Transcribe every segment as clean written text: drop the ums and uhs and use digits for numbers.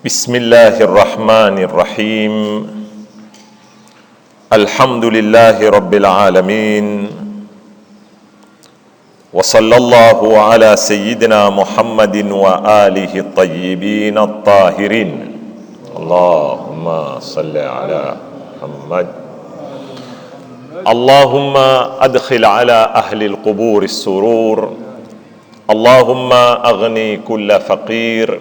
بسم الله الرحمن الرحيم. الحمد لله رب العالمين، وصلى الله على سيدنا محمد وآله الطيبين الطاهرين. اللهم صل على محمد. اللهم أدخل على أهل القبور السرور. اللهم أغني كل فقير.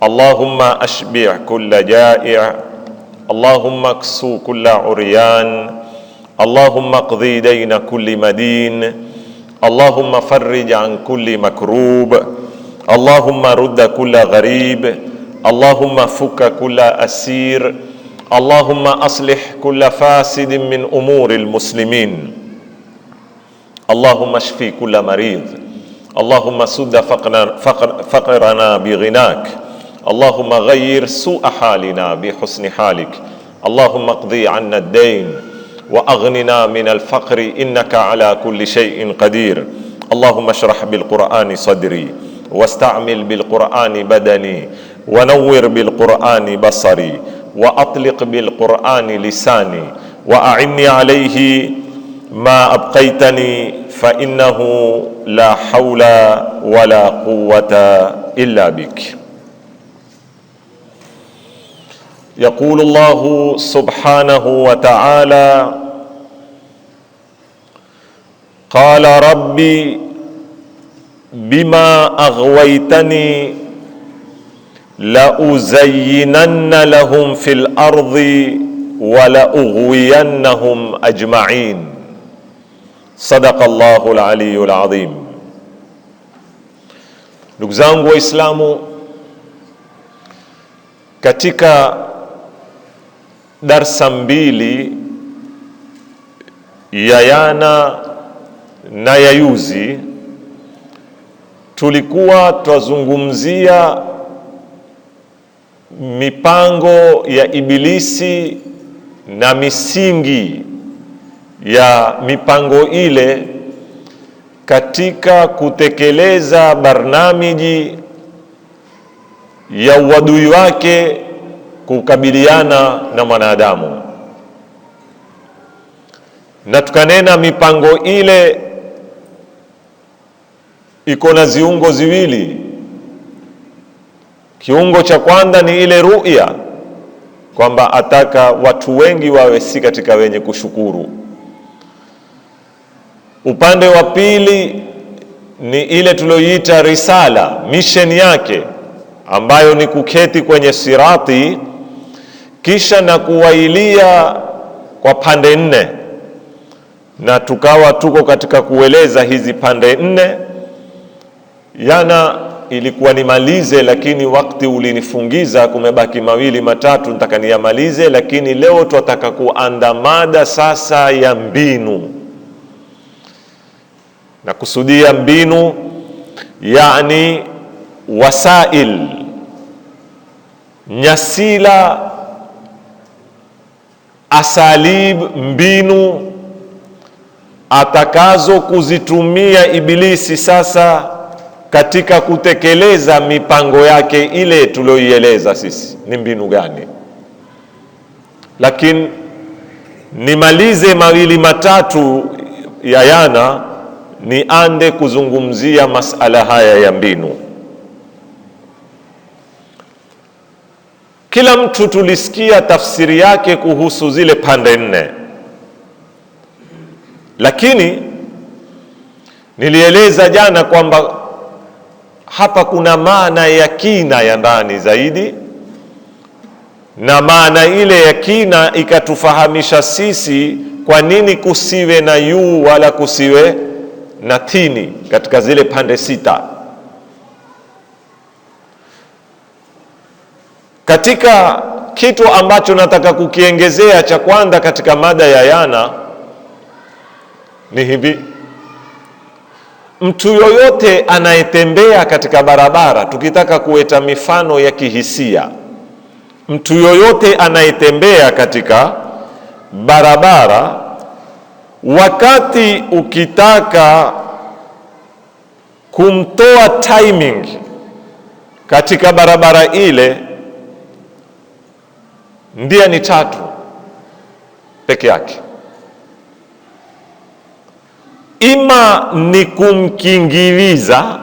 اللهم أشبع كل جائع. اللهم اكسو كل عريان. اللهم اقضي دين كل مدين. اللهم فرج عن كل مكروب. اللهم رد كل غريب. اللهم فك كل أسير. اللهم أصلح كل فاسد من أمور المسلمين. اللهم اشفي كل مريض. اللهم سد فقرنا بغناك. اللهم غير سوء حالنا بحسن حالك. اللهم اقضي عنا الدين وأغننا من الفقر إنك على كل شيء قدير. اللهم اشرح بالقرآن صدري، واستعمل بالقرآن بدني، ونور بالقرآن بصري، وأطلق بالقرآن لساني، وأعني عليه ما أبقيتني، فإنه لا حول ولا قوة إلا بك. يقول الله سبحانه وتعالى: قال ربي بما أغويتني لأزينن لهم في الأرض ولأغوينهم أجمعين. صدق الله العلي العظيم. Ndugu zangu Waislamu, katika darsa mbili ya jana na ya juzi tulikuwa twazungumzia mipango ya Ibilisi na misingi ya mipango ile katika kutekeleza barnamiji ya uadui wake kukabiliana na mwanadamu, na tukanena mipango ile iko na ziungo ziwili. Kiungo cha kwanza ni ile ruya, kwamba ataka watu wengi wawe si katika wenye kushukuru. Upande wa pili ni ile tulioita risala, mission yake, ambayo ni kuketi kwenye sirati kisha na kuwailia kwa pande nne, na tukawa tuko katika kueleza hizi pande nne. Yana ilikuwa nimalize, lakini wakati ulinifungiza, kumebaki mawili matatu nitaka niyamalize, lakini leo tunataka kuandamada sasa ya mbinu, na kusudia mbinu yani wasail, nyasila, asalib, mbinu atakazo kuzitumia Ibilisi sasa katika kutekeleza mipango yake ile tulioieleza sisi ni mbinu gani. Lakini nimalize mawili matatu ya yana, niande kuzungumzia masala haya ya mbinu. Kila mtu tulisikia tafsiri yake kuhusu zile pande nne, lakini nilieleza jana kwamba hapa kuna maana ya kina ya ndani zaidi, na maana ile ya kina ikatufahamisha sisi kwa nini kusiwe na yu wala kusiwe na tini katika zile pande sita. Katika kitu ambacho nataka kukiengezea cha kwanza katika mada ya yana ni hivi: mtu yoyote anayetembea katika barabara, tukitaka kuweta mifano ya kihisia, mtu yoyote anayetembea katika barabara, wakati ukitaka kumtoa timing katika barabara ile, ndia ni tatu peke yake. Ima ni kumkingiliza,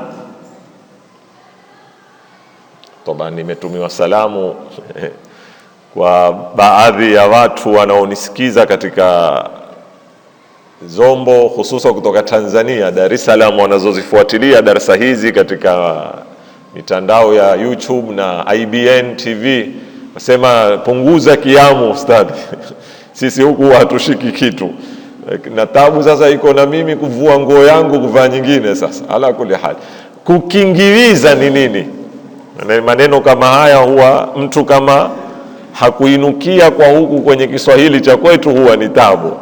toba nimetumiwa salamu kwa baadhi ya watu wanaonisikiza katika Zombo, hususa kutoka Tanzania, Dar es Salaam, wanazozifuatilia darasa hizi katika mitandao ya YouTube na IBN TV. Nasema punguza kiamu ustadhi. Sisi huku hatushiki kitu. Na tabu sasa iko na mimi kuvua nguo yangu kuvaa nyingine sasa. Ala kuli hali. Kukingiliza ni nini? Maneno kama haya huwa mtu kama hakuinukia kwa huku kwenye Kiswahili cha kwetu huwa ni tabu.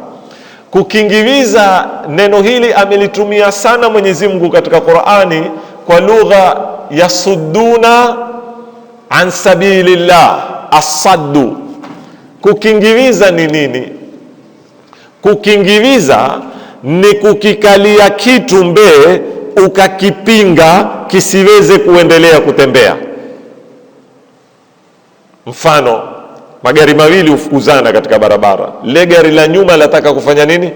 Kukingiliza, neno hili amelitumia sana Mwenyezi Mungu katika Qur'ani kwa lugha ya sudduna an sabilillah, asaddu. Kukingiliza ni nini? Kukingiliza ni kukikalia kitu mbele ukakipinga kisiweze kuendelea kutembea. Mfano, magari mawili hufukuzana katika barabara. Lile gari la nyuma lataka kufanya nini?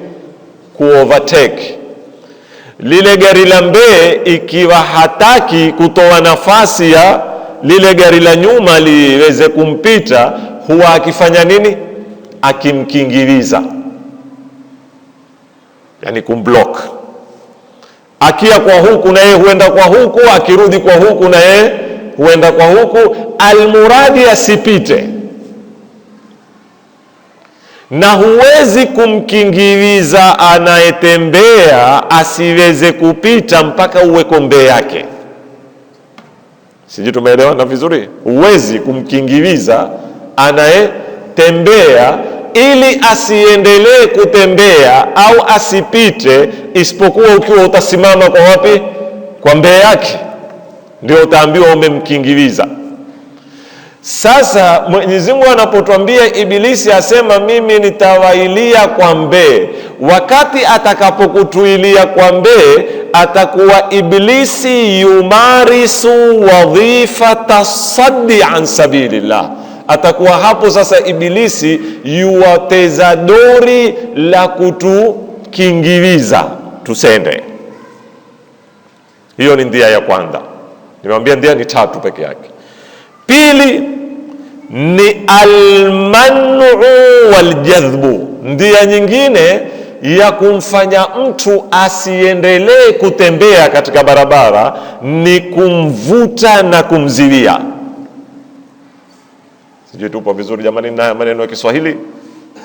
Kuovertake. Lile gari la mbele ikiwa hataki kutoa nafasi ya lile gari la nyuma liweze kumpita, huwa akifanya nini? Akimkingiliza, yani kumblock. Akia kwa huku na yeye huenda kwa huku, akirudi kwa huku na yeye huenda kwa huku, almuradi asipite. Na huwezi kumkingiliza anayetembea asiweze kupita mpaka uweko mbele yake. Sijui tumeelewana vizuri? Huwezi kumkingiliza anayetembea ili asiendelee kutembea au asipite, isipokuwa ukiwa utasimama kwa wapi? Kwa mbele yake, ndio utaambiwa umemkingiliza. Sasa Mwenyezi Mungu anapotuambia Ibilisi asema mimi nitawailia kwa mbele, wakati atakapokutuilia kwa mbele atakuwa Ibilisi yumarisu wadhifata saddi an sabilillah. Atakuwa hapo sasa Ibilisi yuwateza dori la kutukingiliza tusende. Hiyo ni ndia ya kwanza. Nimewambia ndia ni tatu peke yake. Pili ni almanu waljadhbu. Ndia nyingine ya kumfanya mtu asiendelee kutembea katika barabara ni kumvuta na kumziwia. Sijui tupo vizuri jamani na maneno ya Kiswahili?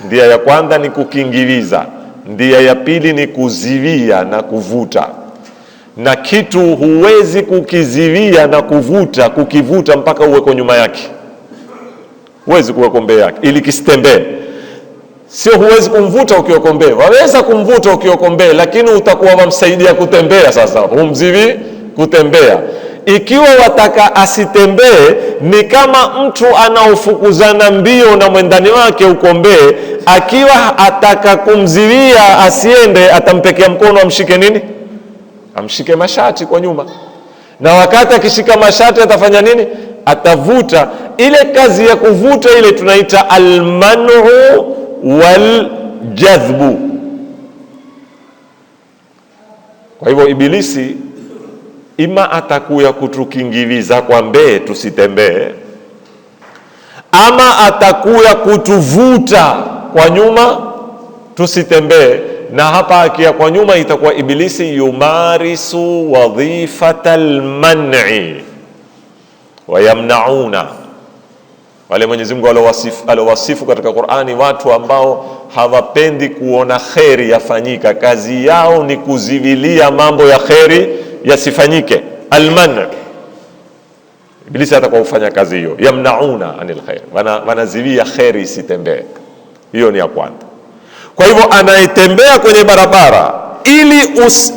Ndia ya kwanza ni kukingiliza, ndia ya pili ni kuziwia na kuvuta. Na kitu huwezi kukiziwia na kukivuta mpaka uweko nyuma yake. Huwezi kuweko mbele yake ili kisitembee. Sio huwezi kumvuta ukiwa mbele. Waweza kumvuta ukiwa mbele, lakini utakuwa wamsaidia kutembea sasa, humziwi kutembea. Ikiwa wataka asitembee, ni kama mtu anaofukuzana mbio na mwendani wake uko mbele, akiwa ataka kumziwia asiende, atampekea mkono amshike nini? Amshike mashati kwa nyuma. Na wakati akishika mashati atafanya nini? Atavuta. Ile kazi ya kuvuta ile tunaita almanu waljadhbu. Kwa hivyo Ibilisi ima atakuya kutukingiliza kwa mbele tusitembee, ama atakuya kutuvuta kwa nyuma tusitembee. Na hapa akia kwa nyuma itakuwa Ibilisi yumarisu wadhifata alman'i wa yamnauna. Wale Mwenyezi Mungu alowasifu katika Qur'ani watu ambao hawapendi kuona kheri yafanyika, kazi yao ni kuzivilia mambo ya kheri yasifanyike. Alman', Ibilisi atakuwa kufanya kazi hiyo, yamnauna anil khair, wanaziwia kheri isitembee. Hiyo ni ya kwanza. Kwa hivyo anayetembea kwenye barabara ili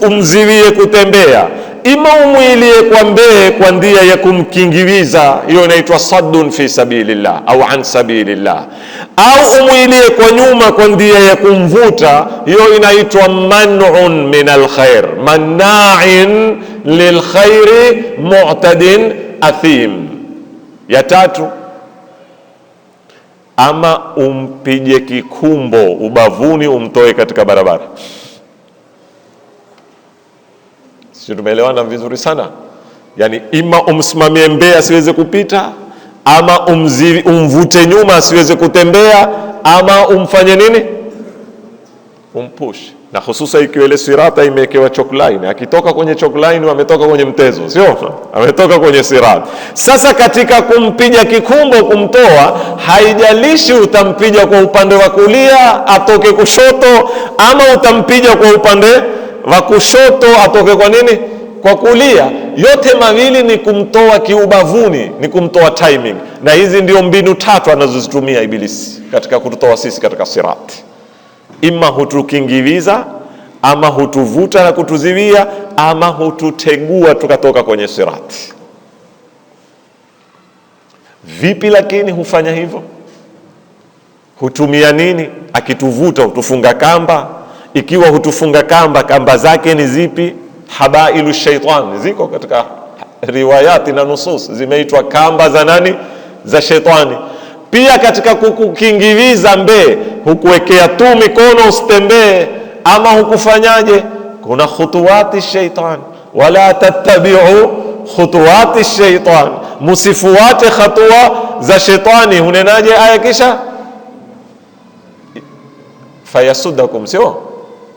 umziwie kutembea, ima umwilie kwa mbele kwa ndia ya kumkingiliza, hiyo inaitwa saddun fi sabilillah au an sabilillah, au umwilie kwa nyuma kwa ndia ya kumvuta, hiyo inaitwa man'un min alkhair, manna'in lilkhairi mu'tadin athim. Ya tatu, ama umpige kikumbo ubavuni umtoe katika barabara. Sisi tumeelewana vizuri sana. Yani ima umsimamie mbele asiweze kupita, ama umvute nyuma asiweze kutembea, ama umfanye nini? Umpush. Na hususa ikiwa ile sirata imewekewa chalk line, akitoka kwenye chalk line ametoka kwenye mtezo, sio? Ametoka kwenye sirata. Sasa katika kumpiga kikumbo kumtoa, haijalishi utampiga kwa upande wa kulia atoke kushoto, ama utampiga kwa upande wa kushoto atoke kwa nini? Kwa kulia. Yote mawili ni kumtoa kiubavuni, ni kumtoa timing. Na hizi ndio mbinu tatu anazozitumia Ibilisi katika kututoa sisi katika sirati. Ima hutukingiliza, ama hutuvuta na kutuziwia, ama hututegua tukatoka kwenye sirati. Vipi lakini hufanya hivyo? Hutumia nini? Akituvuta hutufunga kamba. Ikiwa hutufunga kamba, kamba zake ni zipi? Habailu shaitan, ziko katika riwayati na nusus, zimeitwa kamba za nani? Za shaitani. Pia katika kukukingiliza mbe, hukuwekea tu mikono usitembee, ama hukufanyaje? Kuna khutuwati shaitan, wala tattabi'u khutuwati shaitan, musifuate hatua za shaitani. Hunenaje aya kisha? Fayasudakum, sio?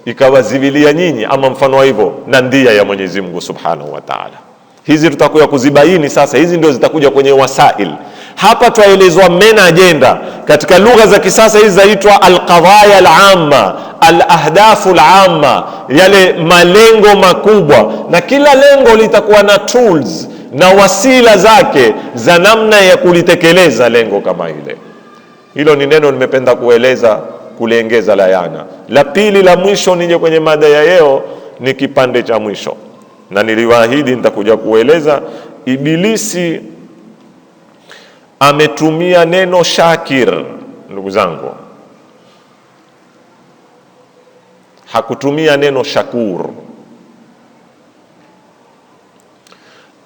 Ikawazivilia nyinyi, ama mfano wa hivyo, na ndia ya Mwenyezi Mungu Subhanahu wa Ta'ala. Hizi tutakuja kuzibaini sasa, hizi ndio zitakuja kwenye wasail. Hapa twaelezwa main agenda. Katika lugha za kisasa hizi zaitwa al-qadaya al-amma, al-ahdafu al-amma, yale malengo makubwa, na kila lengo litakuwa na tools na wasila zake za namna ya kulitekeleza lengo kama ile. Hilo ni neno nimependa kueleza kuliengeza la yana. La pili la mwisho nije kwenye mada ya leo ni kipande cha mwisho, na niliwaahidi nitakuja kueleza. Ibilisi ametumia neno shakir, ndugu zangu, hakutumia neno shakur.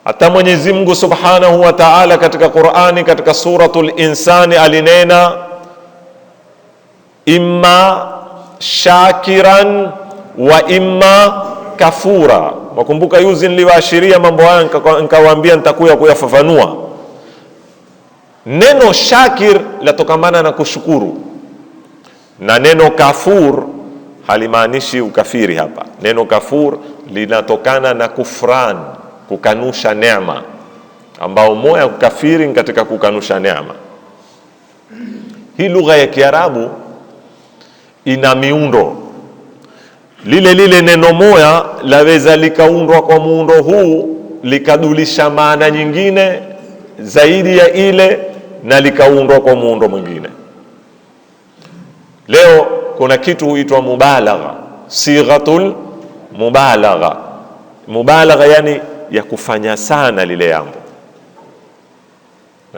Hata Mwenyezi Mungu Subhanahu wa Ta'ala katika Qur'ani, katika suratul Insani alinena imma shakiran wa imma kafura. Wakumbuka yuzi niliwaashiria mambo haya, nikawaambia nitakuya kuyafafanua. Neno shakir latokamana na kushukuru, na neno kafur halimaanishi ukafiri hapa. Neno kafur linatokana na kufran, kukanusha neema, ambao moya kukafiri katika kukanusha neema. Hii lugha ya Kiarabu ina miundo. Lile neno moya laweza likaundwa kwa muundo huu likadulisha maana nyingine zaidi ya ile, na likaundwa kwa muundo mwingine. Leo kuna kitu huitwa mubalagha, sighatul mubalagha. Mubalagha yani ya kufanya sana lile jambo.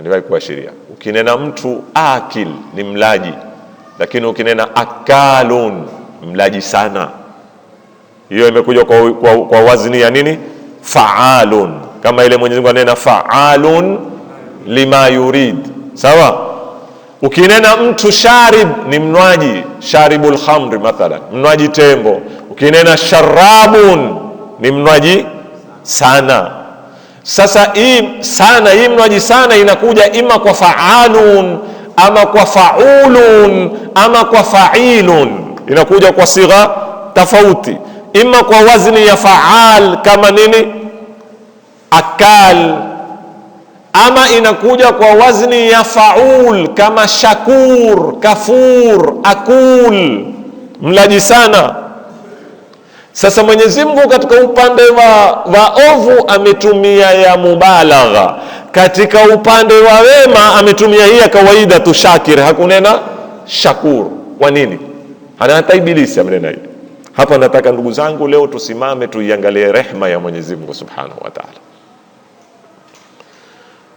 Ndio kuashiria, ukinena mtu akil ni mlaji, lakini ukinena akalun mlaji sana, hiyo imekuja kwa wazni ya nini? Faalun. Kama ile Mwenyezi Mungu anena faalun lima yurid, sawa? Ukinena mtu sharib ni mnwaji, sharibul khamri mathalan, mnwaji tembo. Ukinena sharabun ni mnwaji sana. Sasa hii sana, hii mnwaji sana inakuja ima kwa faalun, ama kwa faulun, ama kwa failun, inakuja kwa sigha tofauti. Ima kwa wazni ya faal kama nini? Akal, ama inakuja kwa wazni ya faul kama shakur, kafur, akul, mlaji sana. Sasa Mwenyezi Mungu katika upande wa ovu ametumia ya mubalagha, katika upande wa wema ametumia hii ya kawaida tu shakir, hakunena shakur. Kwa nini? Hata Ibilisi amenena hivi. Hapa nataka ndugu zangu leo tusimame tuiangalie rehema ya Mwenyezi Mungu Subhanahu wa Ta'ala.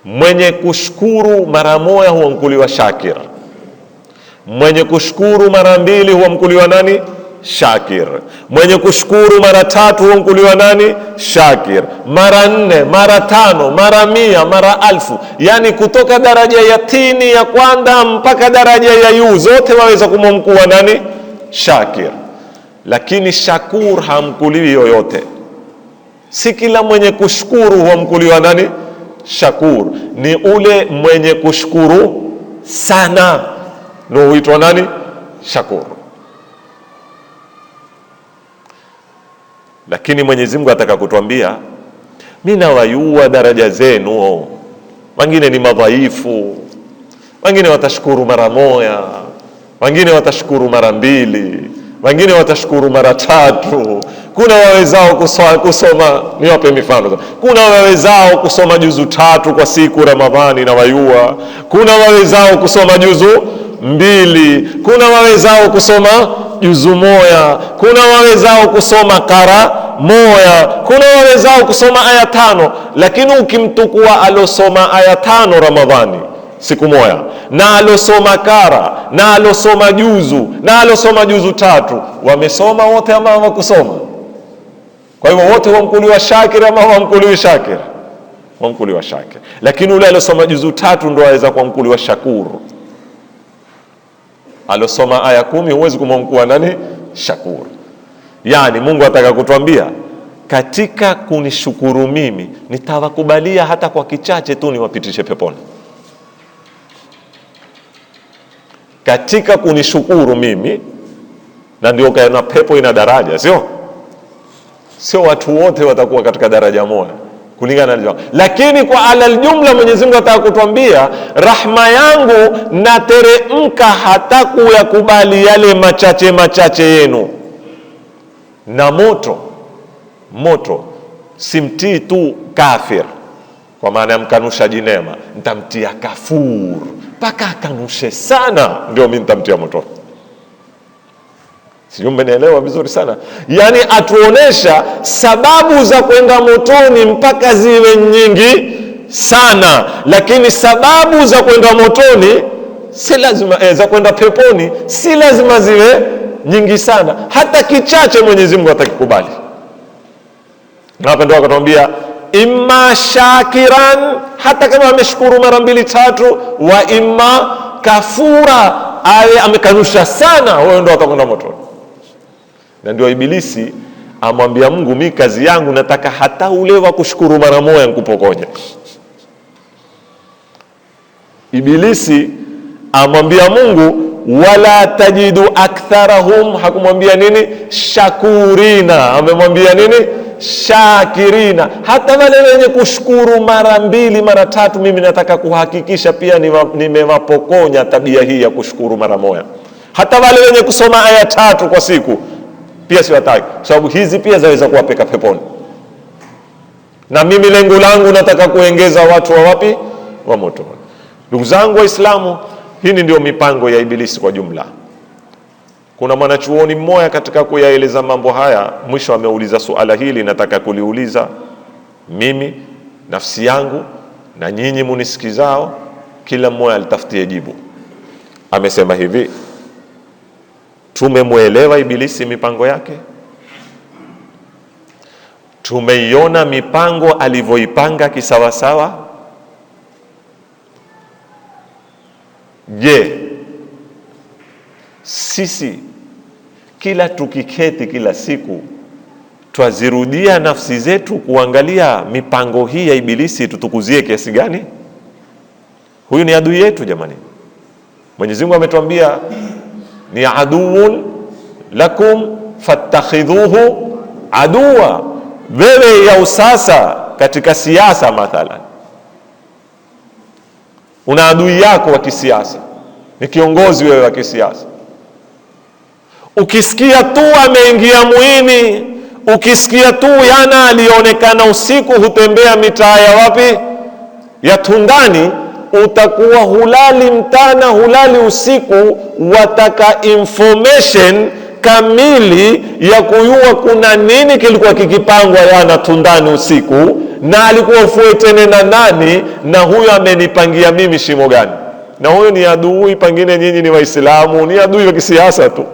Mwenye kushukuru mara moja huamkuliwa shakir, mwenye kushukuru mara mbili huamkuliwa nani? Shakir. Mwenye kushukuru mara 3 huanguliwa nani? Shakir. Mara 4, mara 5, mara 100, mara 1000, yani kutoka daraja ya tini ya kwanza mpaka daraja ya yu, zote waweza kumwamkuwa nani? Shakir. Lakini shakur hamkuliwi yoyote. Si kila mwenye kushukuru huamkuliwa nani? Shakur. Ni ule mwenye kushukuru sana ndio huitwa nani? Shakur. Lakini Mwenyezi Mungu ataka kutuambia, mimi nawayua daraja zenu, wengine ni madhaifu, wengine watashukuru mara 1, wengine watashukuru mara 2, wengine watashukuru mara 3. Kuna wawezao kusoma, niwape mifano. Kuna wawezao kusoma juzu 3 kwa siku Ramadhani na wayua. Kuna wawezao kusoma juzu 2. Kuna wawezao kusoma juzu 1. Kuna wawezao kusoma kara 1. Kuna wawezao kusoma aya 5. Lakini ukimtukua alosoma aya 5 Ramadhani siku 1, na alosoma kara, na alosoma juzu, na alosoma juzu 3, wamesoma wote ama hawakusoma? Kwa hivyo wote wamkuliwa Shakir ama wamkuliwa Shakir? Wamkuliwa Shakir. Lakini ule alosoma juzu 3 ndo aweza kumkuliwa Shakuru. Alosoma aya 10 huwezi kumkuwa nani? Shakuru. Yani Mungu ataka kutuambia, katika kunishukuru mimi nitawakubalia hata kwa kichache tu niwapitishe peponi. Katika kunishukuru mimi, na ndio kana pepo ina daraja, sio watu wote watakuwa katika daraja moja kulingana na. Lakini kwa alal jumla Mwenyezi Mungu ataka kutuambia, rahma yangu nateremka hata kuyakubali yale machache machache yenu. Na moto simtii tu kafir kwa maana ya mkanushaji neema, nitamtia kafur mpaka akanushe sana, ndio mimi nitamtia moto. Sio, mmenielewa vizuri sana? Yani atuonesha sababu za kwenda motoni mpaka ziwe nyingi sana, lakini sababu za kwenda motoni si lazima, za kwenda peponi si lazima ziwe nyingi sana. Hata kichache Mwenyezi Mungu atakikubali. Na hapa ndio akatuambia imma shakiran, hata kama ameshukuru mara 2 3, wa imma kafura, awe amekanusha sana, wewe ndio utakwenda motoni. Na ndio Ibilisi amwambia Mungu, mimi kazi yangu nataka hata ule wa kushukuru mara 1 nikupokonya. Ibilisi amwambia Mungu, wala tajidu aktharahum, hakumwambia nini? Shakurina, amemwambia nini? Shakirina. Hata wale wenye kushukuru mara 2 mara 3, mimi nataka kuhakikisha pia nimewapokonya tabia hii ya kushukuru mara 1. Hata wale wenye kusoma aya 3 kwa siku pia siwataki, sababu hizi pia zaweza kuwapeka peponi. Na mimi lengo langu nataka kuongeza watu wa wapi? Wa moto. Ndugu zangu Waislamu, hii ndio mipango ya Ibilisi kwa jumla. Kuna mwanachuoni mmoja katika kuyaeleza mambo haya, mwisho ameuliza suala hili, nataka kuliuliza mimi, nafsi yangu na nyinyi munisikizao, kila mmoja alitafutie jibu. Amesema hivi: tumemwelewa Ibilisi mipango yake? Tumeiona mipango alivyoipanga kisawasawa? Je, sisi kila tukiketi kila siku twazirudia nafsi zetu kuangalia mipango hii ya Ibilisi tutukuzie kiasi gani? Huyu ni adui yetu jamani. Mwenyezi Mungu ametuambia ni aduun lakum fattakhidhuhu aduwa. Wewe ya usasa katika siasa mathalan, una adui yako wa kisiasa, ni kiongozi wewe wa kisiasa. Ukisikia tu ameingia Muhini, ukisikia tu yana alionekana usiku hutembea mitaa ya wapi? Ya Tundani, utakuwa hulali mtana, hulali usiku, wataka information kamili ya kujua kuna nini kilikuwa kikipangwa yana Tundani usiku, na alikuwa ufuetene na nani, na huyo amenipangia mimi shimo gani. Na huyo ni adui, pengine nyinyi ni Waislamu, ni adui wa kisiasa tu.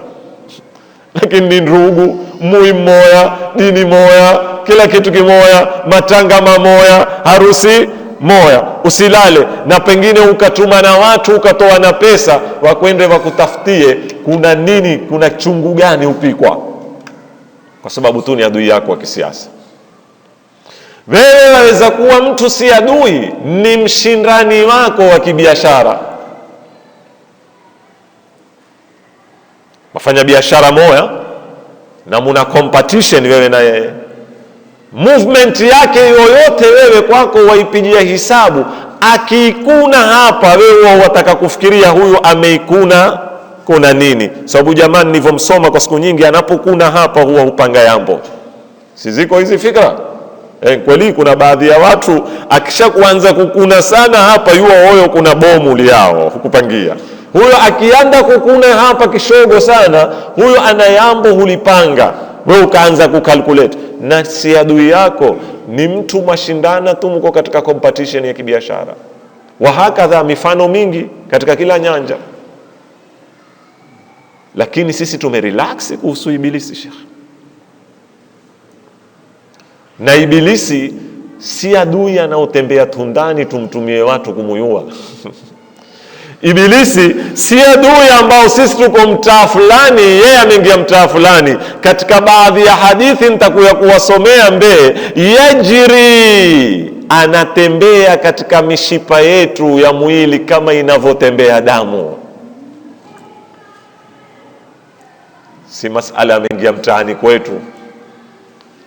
lakini ni ndugu, mui moya, dini moya, kila kitu kimoya, matanga mamoya, harusi moya. Usilale na pengine ukatuma na watu ukatoa na pesa wakwende wakutafutie kuna nini, kuna chungu gani upikwa, kwa sababu tu ni adui yako wa kisiasa. Wewe waweza kuwa mtu si adui, ni mshindani wako wa kibiashara. Wafanya biashara moya na muna competition wewe na yeye, movement yake yoyote wewe kwako waipigia hisabu. Akiikuna hapa, wewe wataka kufikiria huyu ameikuna kuna nini, sababu jamani nilivyomsoma kwa siku nyingi, anapokuna hapa huwa upanga yambo. Si ziko hizi fikra? Kweli kuna baadhi ya watu akisha kuanza kukuna sana hapa, yuo hoyo kuna bomu liao hukupangia. Huyo akianda kukuna hapa kishogo sana, huyo ana yambo hulipanga, wewe ukaanza kukalculate. Na si adui yako, ni mtu mashindana tu, mko katika competition ya kibiashara. Wa hakadha mifano mingi katika kila nyanja. Lakini sisi tumerelax kuhusu ibilisi, Sheikh. Na ibilisi si adui anaotembea tundani tumtumie watu kumuyua. Ibilisi si adui ambao sisi tuko mtaa fulani, yeye ameingia mtaa fulani. Katika baadhi ya hadithi nitakuya kuwasomea mbele, yajiri, anatembea katika mishipa yetu ya mwili kama inavyotembea damu. Si masala ameingia mtaani kwetu,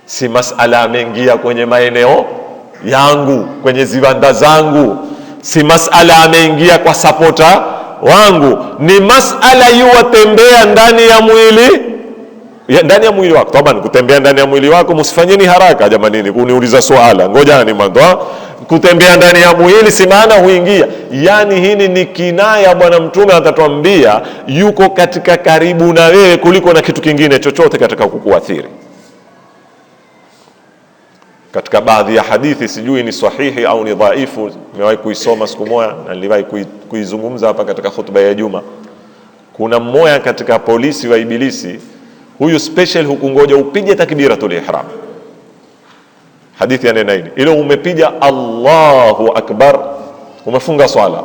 si masala ameingia kwenye maeneo yangu, kwenye ziwanda zangu, si masala ameingia kwa sapota wangu, ni masala yuwatembea ndani ya mwili, ndani ya mwili wako. Tabani kutembea ndani ya mwili wako, msifanyeni haraka jamanini kuniuliza swala, ngojani mwanzo. Kutembea ndani ya mwili si maana huingia, yani hili ni kinaya. Bwana Mtume atatuambia yuko katika karibu na wewe kuliko na kitu kingine chochote katika kukuathiri. Katika baadhi ya hadithi, sijui ni sahihi au ni dhaifu, nimewahi kuisoma siku moja na niliwahi kuizungumza hapa katika hutuba ya Juma. Kuna mmoja katika polisi wa ibilisi, huyu special hukungoja upige takbiratul ihram. Hadithi ya nena hili, ile umepiga Allahu Akbar, umefunga swala.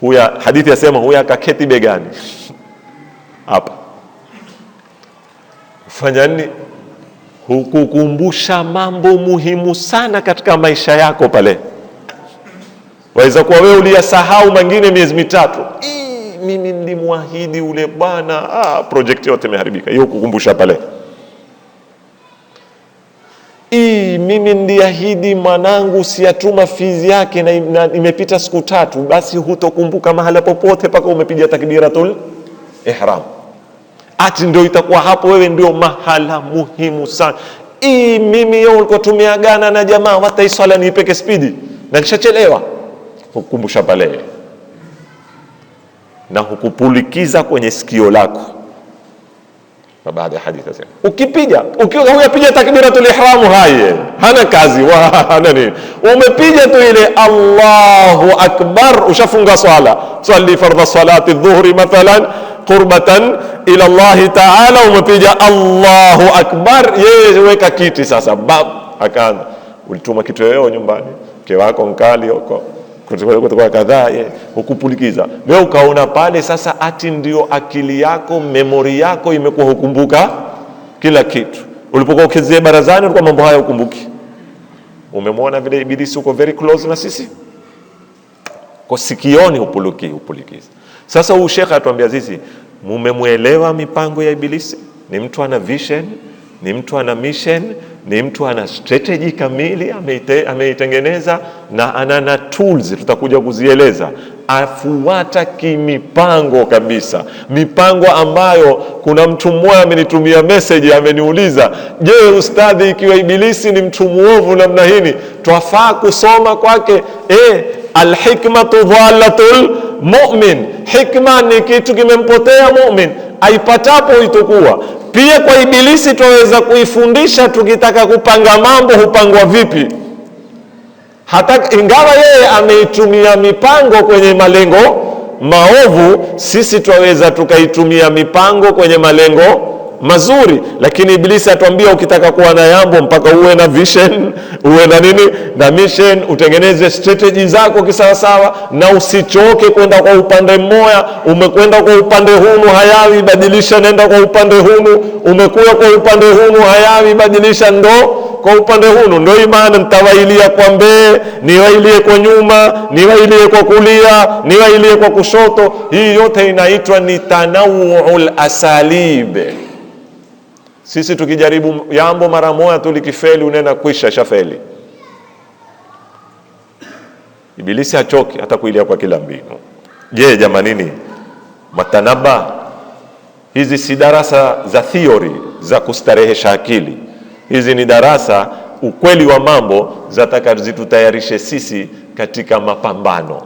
Huya hadithi yasema huya akaketi begani hapa, fanya nini? Hukukumbusha mambo muhimu sana katika maisha yako pale. Waweza kuwa wewe uliyasahau mengine miezi mitatu. Mimi nilimwahidi ule bwana, project yote imeharibika. Hiyo kukumbusha pale. Mimi ndiahidi mwanangu siyatuma fizi yake na imepita siku 3, basi hutokumbuka mahala popote paka umepiga takbiratul ihram. Ati ndio itakuwa hapo wewe ndio mahala muhimu sana. Mimi yeye ulikuwa tumeagana na jamaa wataiswala niipeke spidi na nishachelewa. Hukumbusha pale. Na hukupulikiza kwenye sikio lako. Baada ya hadithi sasa, ukiwa huyapiga takbiratul ihram haye hana kazi hana nini, umepiga tu ile Allahu Akbar, ushafunga swala. Swali fardhu salati dhuhri mathalan qurbatan ila Allah ta'ala, umepiga Allahu Akbar, yeye weka kiti sasa, akaanza. Ulituma kitu yao nyumbani, mke wako nkali huko kutoka kadhaa, hukupulikiza wewe, ukaona pale sasa ati ndio akili yako, memory yako imekuwa hukumbuka kila kitu. Ulipokuwa ukezea barazani ulikuwa mambo haya hukumbuki. Umemwona vile ibilisi uko very close na sisi, kwa sikioni hupulikiza. Sasa huyu shekha atuambia sisi, mumemuelewa mipango ya ibilisi? Ni mtu ana vision, ni mtu ana mission, ni mtu ana strategy kamili ameitengeneza, na ana tools tutakuja kuzieleza. Afuata kimipango kabisa, mipango ambayo kuna mtu mmoja amenitumia message ameniuliza, je, ustadhi, ikiwa ibilisi ni mtu muovu namna hii twafaa kusoma kwake? Alhikmatu dhalatul mu'min, hikma ni kitu kimempotea mu'min, aipatapo itakuwa pia. Kwa ibilisi tuweza kuifundisha, tukitaka kupanga mambo hupangwa vipi, hata ingawa yeye ameitumia mipango kwenye malengo maovu, sisi twaweza tukaitumia mipango kwenye malengo mazuri, lakini Ibilisi atuambia ukitaka kuwa na yambo mpaka uwe na vision, uwe na nini na mission, utengeneze strategy zako kisawasawa, na usichoke kwenda kwa upande mmoja. Umekwenda kwa upande hunu hayawi, badilisha, nenda kwa upande hunu. Umekuwa kwa upande hunu hayawi, badilisha, ndo kwa upande hunu. Ndio imani, nitawailia kwa mbele, niwailie kwa nyuma, niwailie kwa kulia, niwailie kwa kushoto. Hii yote inaitwa ni tanawuul asalib. Sisi tukijaribu jambo mara moja tu likifeli, unena kwisha, shafeli. Ibilisi hachoki hata kuilia kwa kila mbinu. Je, jamanini, matanaba hizi si darasa za theory za kustarehesha akili. Hizi ni darasa ukweli wa mambo, zataka zitutayarishe sisi katika mapambano.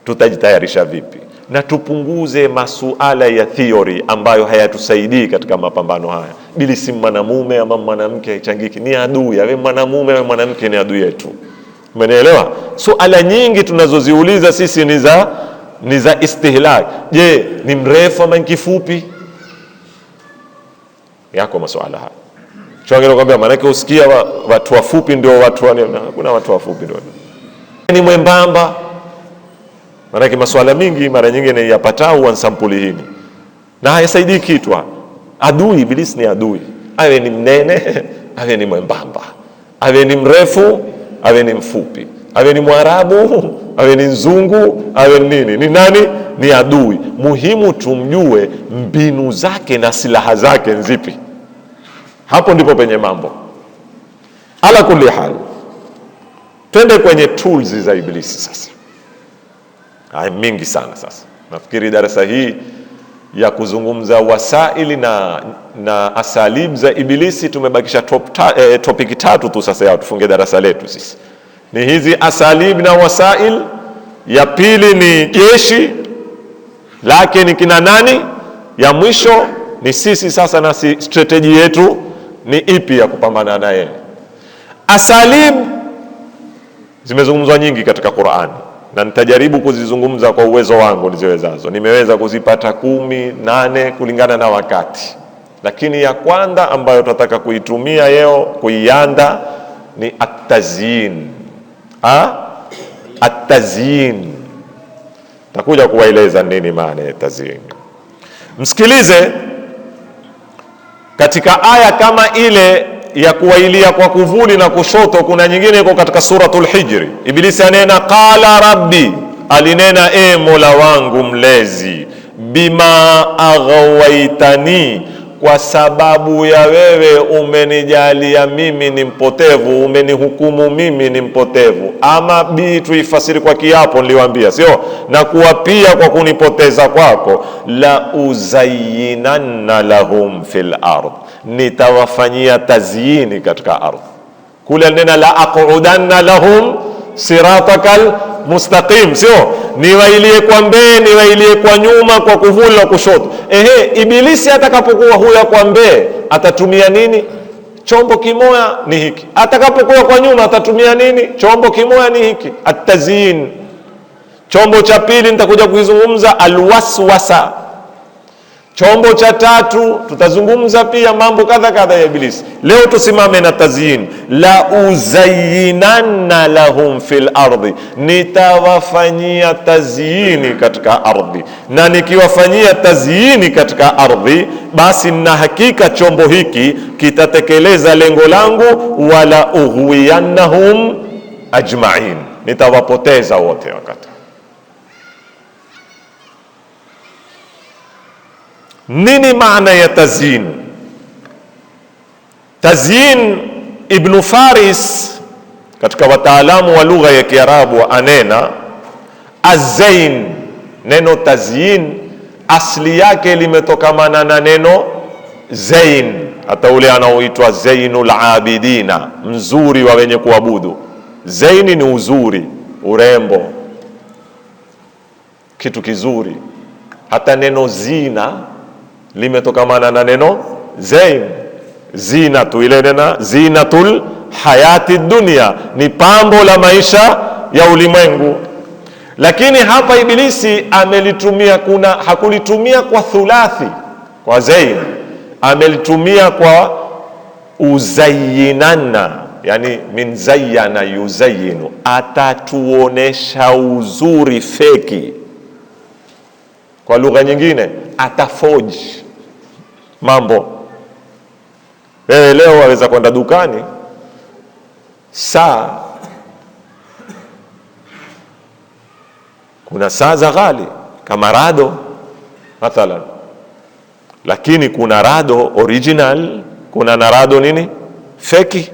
Tutajitayarisha vipi? Na tupunguze masuala ya theory ambayo hayatusaidii katika mapambano haya. Ibilisi mwanamume ama mwanamke haichangiki, ni adui. Awe mwanamume awe mwanamke, ni adui yetu. Umenielewa? Suala nyingi tunazoziuliza sisi ni za istihlak. Je, ni mrefu ama kifupi? Yako masuala haya. Chongera kwambia, maana yake usikia watu wafupi ndio watu kuna watu wafupi ndio. Ni mwembamba. Maana masuala mingi mara nyingine yapatao wa sampuli hii na haisaidii kitu. Adui, Ibilisi ni adui. Awe ni mnene, awe ni mwembamba, awe ni mrefu, awe ni mfupi, awe ni Mwarabu, awe ni Mzungu, awe ni nini, ni nani? Ni adui. Muhimu tumjue mbinu zake na silaha zake nzipi. Hapo ndipo penye mambo. Ala kulli hal, twende kwenye tools za Ibilisi sasa. Mingi sana sasa. Nafikiri darasa hii ya kuzungumza wasaili na asalib za Ibilisi tumebakisha topic 3 tu sasa, ya tufunge darasa letu sisi. Ni hizi asalib na wasail. Ya pili ni jeshi lake ni kina nani. Ya mwisho ni sisi sasa, na strategy yetu ni ipi ya kupambana naye. Asalib zimezungumzwa nyingi katika Qur'ani, na nitajaribu kuzizungumza kwa uwezo wangu niziwezazo. Nimeweza kuzipata 18 kulingana na wakati, lakini ya kwanza ambayo tutataka kuitumia leo kuianda ni at-tazyin. At-tazyin, takuja kuwaeleza nini maana ya tazyin. Msikilize katika aya kama ile ya kuwailia kwa kuvuli na kushoto, kuna nyingine iko katika suratul Hijri. Ibilisi anena qala rabbi, alinena Mola wangu mlezi, bima aghawaitani, kwa sababu ya wewe umenijalia mimi ni mpotevu, umenihukumu mimi ni mpotevu. Ama bi tuifasiri kwa kiapo niliwaambia, sio? Na kuwapia kwa kunipoteza kwako, la uzayyinanna lahum fil ard, nitawafanyia tazyini katika ardhi. Kule nena la aqudanna lahum siratakal mustaqim, sio? Niwailie kwa mbele, niwailie kwa nyuma, kwa kuvuli na kushoto. Ibilisi atakapokuwa huya kwa mbele atatumia nini? Chombo kimoya ni hiki. Atakapokuwa kwa nyuma atatumia nini? Chombo kimoya ni hiki, at-tazyin. Chombo cha pili nitakuja kuizungumza alwaswasa. Chombo cha tatu tutazungumza pia mambo kadha kadha ya Ibilisi. Leo tusimame na tazyin. La uzayyinanna lahum fil ardi, nitawafanyia tazyini katika ardhi. Na nikiwafanyia tazyini katika ardhi, basi na hakika chombo hiki kitatekeleza lengo langu, wala ughwiyannahum ajma'in, nitawapoteza wote wakati. Nini maana ya tazyin? Tazyin, Ibn Faris katika wataalamu wa lugha ya Kiarabu anena azain. Neno tazyin asli yake limetokamana na neno zain. Hata ule anaoitwa Zainul Abidina, mzuri wa wenye kuabudu. Zaini ni uzuri, urembo, kitu kizuri. Hata neno zina limetokamana na neno zain. Zinatu, ile nena zinatul hayati dunia, ni pambo la maisha ya ulimwengu. Lakini hapa Ibilisi amelitumia, hakulitumia kwa thulathi, kwa zain, amelitumia kwa uzayinana, yani min zayyana yuzayinu, atatuonesha uzuri feki. Kwa lugha nyingine, atafoji mambo. Wewe leo waweza kwenda dukani, saa, kuna saa za ghali kama Rado mathalan, lakini kuna Rado original, kuna na Rado nini feki.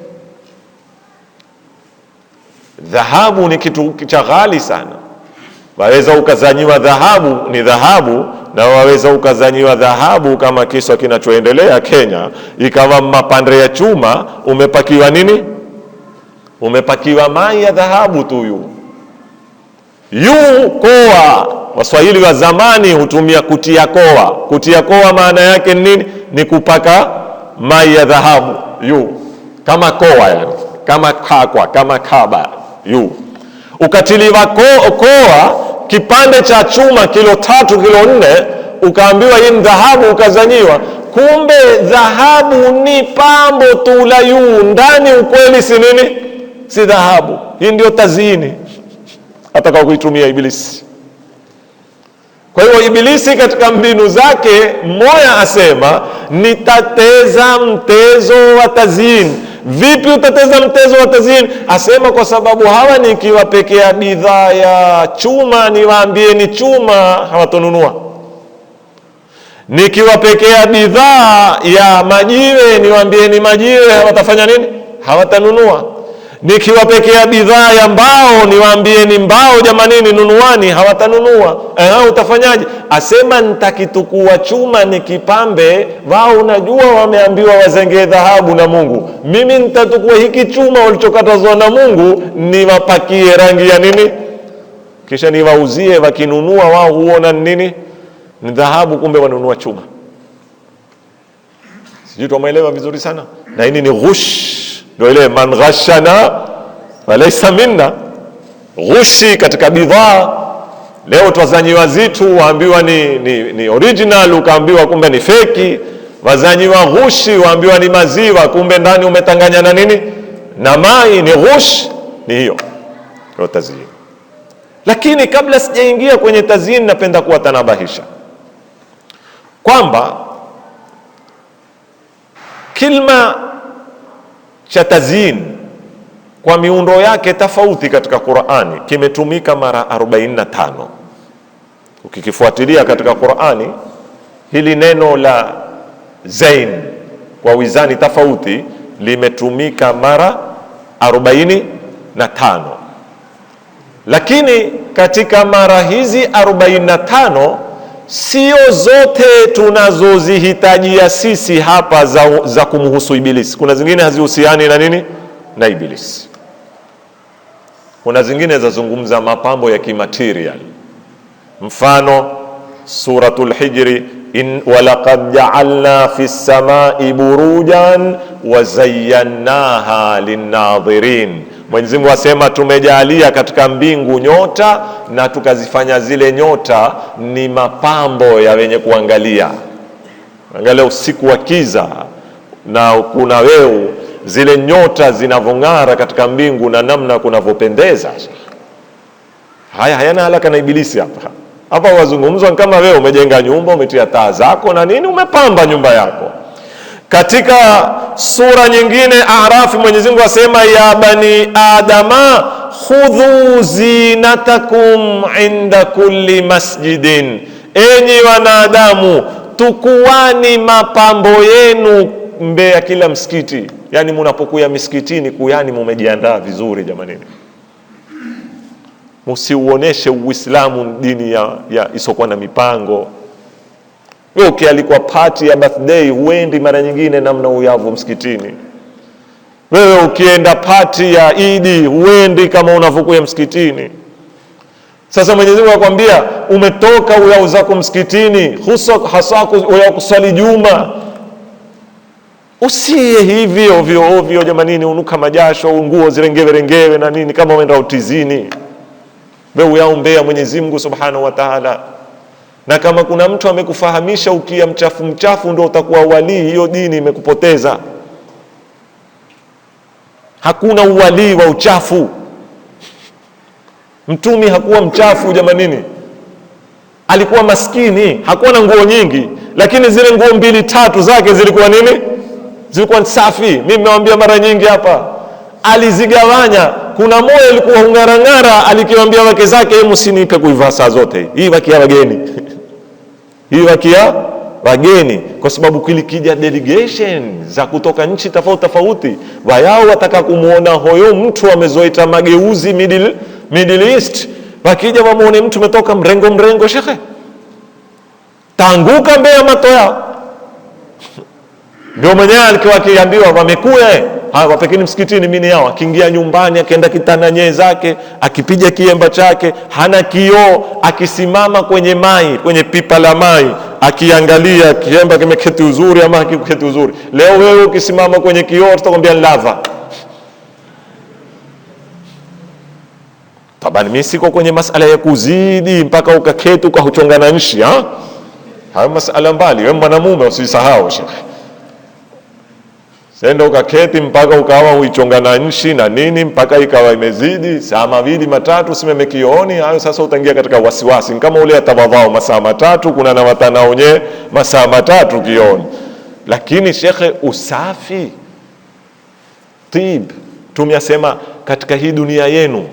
Dhahabu ni kitu cha ghali sana. Waweza ukazanyiwa dhahabu ni dhahabu, na waweza ukazanyiwa dhahabu kama kisa kinachoendelea Kenya, ikawa mapande ya chuma umepakiwa nini, umepakiwa mai ya dhahabu tu. Koa, Waswahili wa zamani hutumia kutia koa. Kutia koa maana yake nini? Ni kupaka mai ya dhahabu kama koa, yani kama kakwa, kama kaba ukatiliwa koa kipande cha chuma kilo 3 kilo 4, ukaambiwa hii ni dhahabu, ukazanyiwa. Kumbe dhahabu ni pambo tu la ndani, ukweli si nini, si dhahabu. Hii ndio tazini atakao kuitumia Ibilisi. Kwa hiyo Ibilisi katika mbinu zake, mmoja asema nitateza mtezo wa tazini. Vipi utateza mtezo wa tazini? Asema kwa sababu hawa nikiwapekea bidhaa ya chuma niwaambie ni chuma, hawatonunua. Nikiwapekea bidhaa ya majiwe niwaambie ni majiwe, hawatafanya nini? Hawatanunua. Nikiwapekea bidhaa ya mbao niwaambie ni mbao, jamanini nunuani, hawatanunua. Utafanyaje? Asema nitakitukua chuma nikipambe, wao unajua wameambiwa wazenge dhahabu na Mungu. Mimi nitatukua hiki chuma walichokatazwa na Mungu niwapakie rangi ya nini, kisha niwauzie. Wakinunua wao huona nini, ni dhahabu, kumbe wanunua chuma. Sijui tumeelewa vizuri sana. Na hii ni ghush. Ndio ile man ghashana walaysa minna, ghushi katika bidhaa. Leo twazanyiwa zitu waambiwa ni original, ukaambiwa kumbe ni feki. Wazanyiwa ghushi, waambiwa ni maziwa, kumbe ndani umetanganya na nini, na mai. Ni ghush, ni hiyo ndio tazini. Lakini kabla sijaingia kwenye tazini, napenda kuwatanabahisha kwamba kilma cha tazyin kwa miundo yake tofauti katika Qur'ani kimetumika mara 45. Ukikifuatilia katika Qur'ani, hili neno la zain kwa wizani tofauti limetumika mara 45. Lakini katika mara hizi 45 sio zote tunazozihitajia sisi hapa za kumhusu Ibilisi. Kuna zingine hazihusiani na nini, na Ibilisi. Kuna zingine zazungumza mapambo ya kimaterial. Mfano suratul Hijri, walaqad ja'alna fis samai burujan wa zayyannaha linnadhirin. Mwenyezi Mungu asema tumejalia katika mbingu nyota na tukazifanya zile nyota ni mapambo ya wenye kuangalia. Angalia usiku wa kiza na kuna weu, zile nyota zinavong'ara katika mbingu na namna kunavyopendeza. Haya hayana halaka na Ibilisi hapa. Hapa wazungumzwa kama wewe umejenga nyumba, umetia taa zako na nini, umepamba nyumba yako. Katika sura nyingine Arafi, Mwenyezi Mungu asema ya bani adama khudhu zinatakum inda kulli masjidin, enyi wanadamu tukuani mapambo yenu mbele ya kila msikiti. Yani mnapokuya misikitini kuyani mumejiandaa vizuri jamani. Msiuoneshe Uislamu dini ya isokuwa na mipango. Wewe ukialikwa party ya birthday huendi mara nyingine namna uyavu msikitini. Wewe ukienda party ya Idi huendi kama unavyokuwa msikitini. Sasa Mwenyezi Mungu akwambia umetoka uyao zako msikitini, hasa uyao kusali Juma. Usiye hivi ovyo ovyo jamanini, unuka majasho, nguo zirengewe na nini kama uenda utizini. wewe yaombea Mwenyezi Mungu Subhanahu wa Ta'ala. Na kama kuna mtu amekufahamisha ukia mchafu ndio utakuwa wali, hiyo dini imekupoteza. Hakuna uwali wa uchafu. Mtumi hakuwa mchafu jamanini, alikuwa maskini, hakuwa na nguo nyingi, lakini zile nguo 2-3 zake zilikuwa nini? Zilikuwa safi. Mimi nimewaambia mara nyingi hapa, alizigawanya. Kuna moyo ilikuwa ungarangara, alikiwaambia wake zake, msinipe kuivaa saa zote hii, wakia wageni hii wakia wageni, kwa sababu kilikija delegation za kutoka nchi tofauti wao wataka kumuona hoyo mtu amezoita mageuzi Middle East, wakija wamuone mtu umetoka mrengo shekhe, tanguka mbea matoya. Ndio mwenyewe alikuwa akiambiwa wamekue wapekini msikitini mimi yao, akiingia nyumbani akaenda kitana zake, akipiga kiemba chake, hana kioo, akisimama kwenye pipa la mai, akiangalia kiemba kimeketi uzuri ama hakiketi uzuri. Leo wewe ukisimama kwenye kioo tutakwambia lava. Tabani mimi siko kwenye masala ya kuzidi mpaka ukaketi ukachongana nchi, hayo masala mbali. Wewe mwanamume usisahau shekhi, senda ukaketi mpaka ukawa uichongana nchi na nini mpaka ikawa imezidi saa 2-3 simeme kioni, hayo sasa utaingia katika wasiwasi. Kama ule atawadhao masaa 3, kuna na watanaonye masaa 3 kioni. Lakini shekhe, usafi tib, tumyasema katika hii dunia yenu,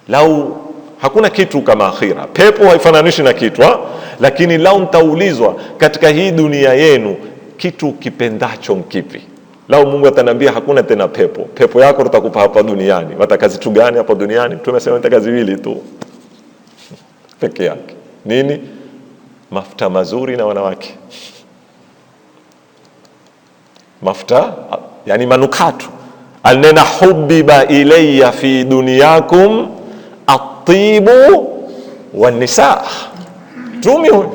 lau hakuna kitu kama akhira, pepo haifananishi na kitu lakini lau nitaulizwa katika hii dunia yenu kitu kipendacho mkipi, lau Mungu atanambia hakuna tena pepo yako tutakupa hapa duniani, wataka zitu gani hapa duniani? Tumesema nataka ziwili tu peke yake. Nini? Mafuta mazuri na wanawake. Mafuta yani manukato. Alnena hubbiba ilayya fi dunyakum at-tibu wan-nisaa. Tumi huyo,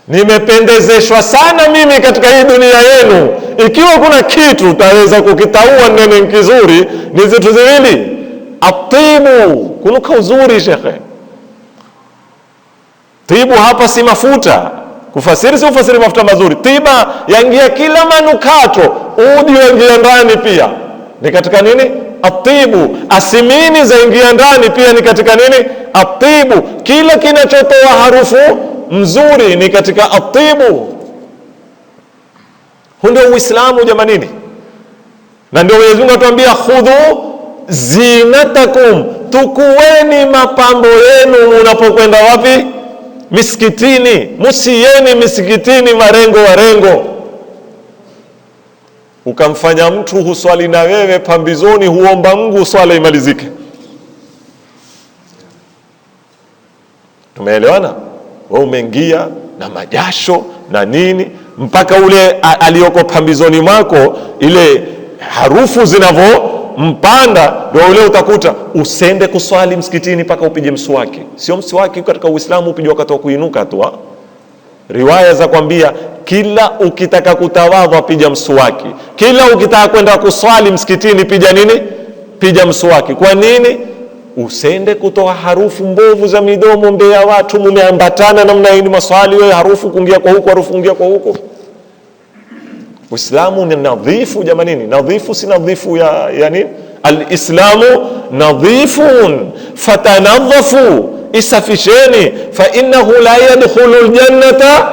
nimependezeshwa sana mimi katika hii dunia yenu. Ikiwa kuna kitu utaweza kukitaua neno kizuri ni zitu ziwili, atibu, kunuka uzuri shekhe. Tibu hapa si mafuta, kufasiri si ufasiri mafuta mazuri. Tiba yaingia kila manukato, udi yaingia ndani pia ni katika nini? Atibu. Asimini zaingia ndani pia ni katika nini? Atibu. Kila kinachotoa harufu mzuri ni katika atibu. Huu ndio Uislamu jamanini, na ndio Mwenyezi Mungu atuambia khudhu zinatakum, tukueni mapambo yenu unapokwenda wapi? Misikitini. Musieni misikitini warengo. Ukamfanya mtu huswali na wewe pambizoni, huomba Mungu swala imalizike. Tumeelewana? Wewe umeingia na majasho na nini, mpaka ule aliyoko pambizoni mwako ile harufu zinavyompanda, ndio ule utakuta usende kuswali msikitini mpaka upige mswaki. Sio mswaki katika Uislamu upige wakati wa kuinuka tu. Riwaya za kwambia kila ukitaka kutawadha piga mswaki, kila ukitaka kwenda kuswali msikitini piga nini? Piga mswaki. Kwa nini? Usende kutoa harufu mbovu za midomo mbele ya watu, mumeambatana namna hii maswali, wewe harufu kuingia kwa huko, harufu kuingia kwa huko. Uislamu ni nadhifu jamanini, nadhifu si nadhifu ya nini? Al-Islamu nadhifun fatanadhafu, isafisheni, fa innahu la yadkhulu al-jannata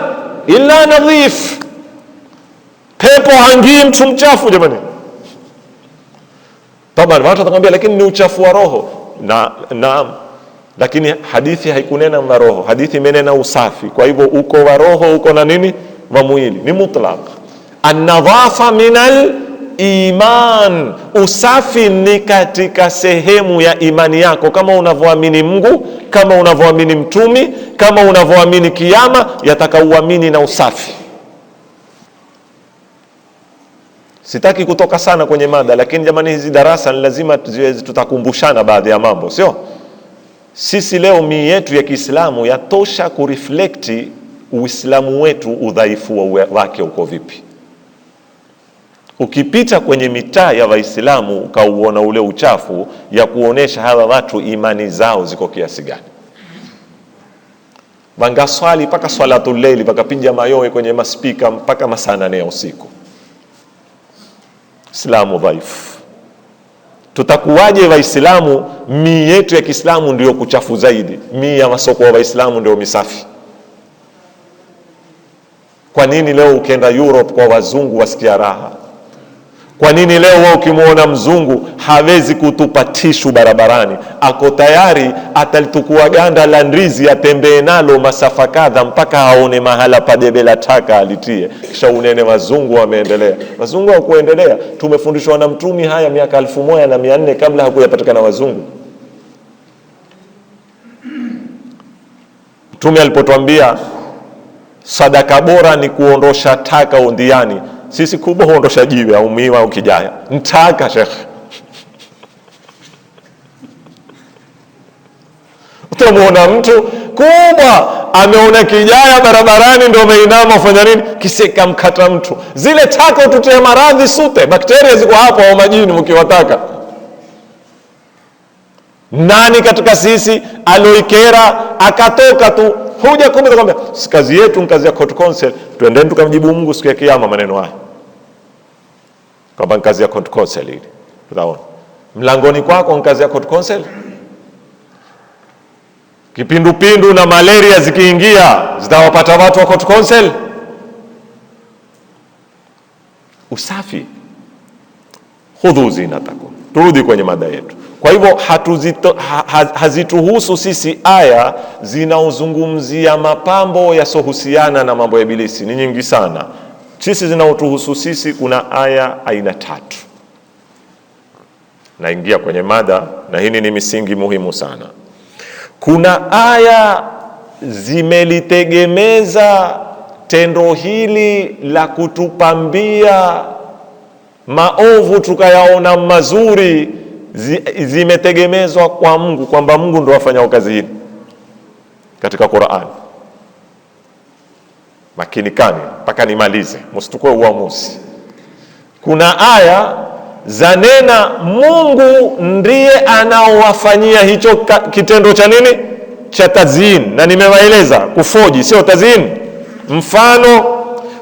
illa nadhif. Pepo hangii mtu mchafu jamani. Tabani watu watakwambia lakini ni uchafu wa roho. Naam, lakini hadithi haikunena na roho, hadithi imenena usafi. Kwa hivyo uko wa roho, uko na nini? Wa mwili, ni mutlaq. An-nadhafa minal iman, usafi ni katika sehemu ya imani yako. Kama unavyoamini Mungu, kama unavyoamini mtumi, kama unavyoamini kiyama, yataka uamini na usafi. Sitaki kutoka sana kwenye mada, lakini jamani hizi darasa ni lazima tutakumbushana baadhi ya mambo, sio? Sisi leo mii yetu ya Kiislamu yatosha kureflekti Uislamu wetu udhaifu wake uko vipi. Ukipita kwenye mitaa ya Waislamu ukauona ule uchafu, ya kuonesha hawa watu imani zao ziko kiasi gani. Wangaswali mpaka swalatul layli, wakapiga mayowe kwenye maspika mpaka masaa 8 ya usiku. Islamu dhaifu. Tutakuwaje Waislamu mii yetu ya Kiislamu ndio kuchafu zaidi, mii ya masoko wa Waislamu ndio misafi? Kwa nini leo ukienda Europe kwa wazungu wasikia raha? Kwa nini leo wewe ukimwona mzungu hawezi kutupa tishu barabarani, ako tayari atalitukua ganda la ndizi atembee nalo masafa kadha mpaka aone mahala pa debe la taka alitie, kisha unene wazungu wameendelea? Wazungu hawakuendelea. Tumefundishwa na Mtume haya miaka 1400 kabla hakuyapatikana wazungu. Mtume alipotuambia sadaka bora ni kuondosha taka undiani, sisi kubwa huondosha jiwe au miwa au kijaya. Ntaka shekhe. Utamuona mtu kubwa ameona kijaya barabarani ndio ameinama ufanya nini? Kiseka mkata mtu. Zile taka ututie maradhi sute, bakteria ziko hapo au majini mkiwataka. Nani katika sisi aloikera akatoka tu huja kumbe kwamba kazi yetu kazi ya court counsel, tuendeni tukamjibu Mungu siku ya kiyama maneno haya. Kwamba kazi ya court counsel hili. Utaona. Mlangoni kwako kazi ya court counsel. Kipindupindu na malaria zikiingia zitawapata watu wa court counsel. Usafi. Khudhu zinatakum. Turudi kwenye mada yetu. Kwa hivyo hazituhusu sisi aya zinaozungumzia mapambo yasohusiana na mambo ya ibilisi. Ni nyingi sana. Sisi zinaotuhusu sisi kuna aya aina 3. Naingia kwenye mada, na hii ni misingi muhimu sana. Kuna aya zimelitegemeza tendo hili la kutupambia maovu tukayaona mazuri, zimetegemezwa kwa Mungu, kwamba Mungu ndo afanya kazi hii katika Qur'an. Makini kani mpaka nimalize, msitukue uamuzi. Kuna aya zanena Mungu ndiye anaowafanyia hicho kitendo cha nini, cha tazyin, na nimewaeleza kufoji sio tazyin. Mfano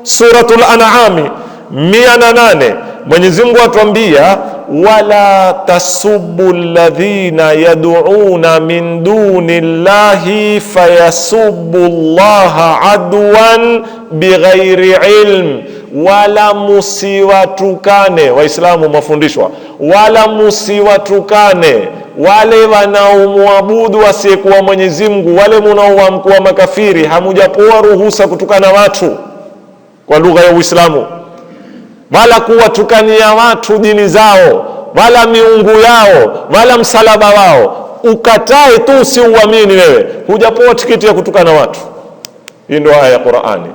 suratul An'am 108, Mwenyezi Mungu atuambia wala tasubbu alladhina yad'una min duni llahi fayasubbu allaha adwan bighairi ilm, wala musiwatukane. Waislamu mafundishwa wala musiwatukane wale wanaomwabudu asiyekuwa Mwenyezi Mungu, wale mnaoamkuwa makafiri. Hamujapoa ruhusa kutukana watu kwa lugha ya Uislamu, wala kuwatukania watu dini zao, wala miungu yao, wala msalaba wao. Ukatae tu, si uamini wewe, hujapoa tikiti ya kutukana watu. Hii ndio aya ya Qur'ani.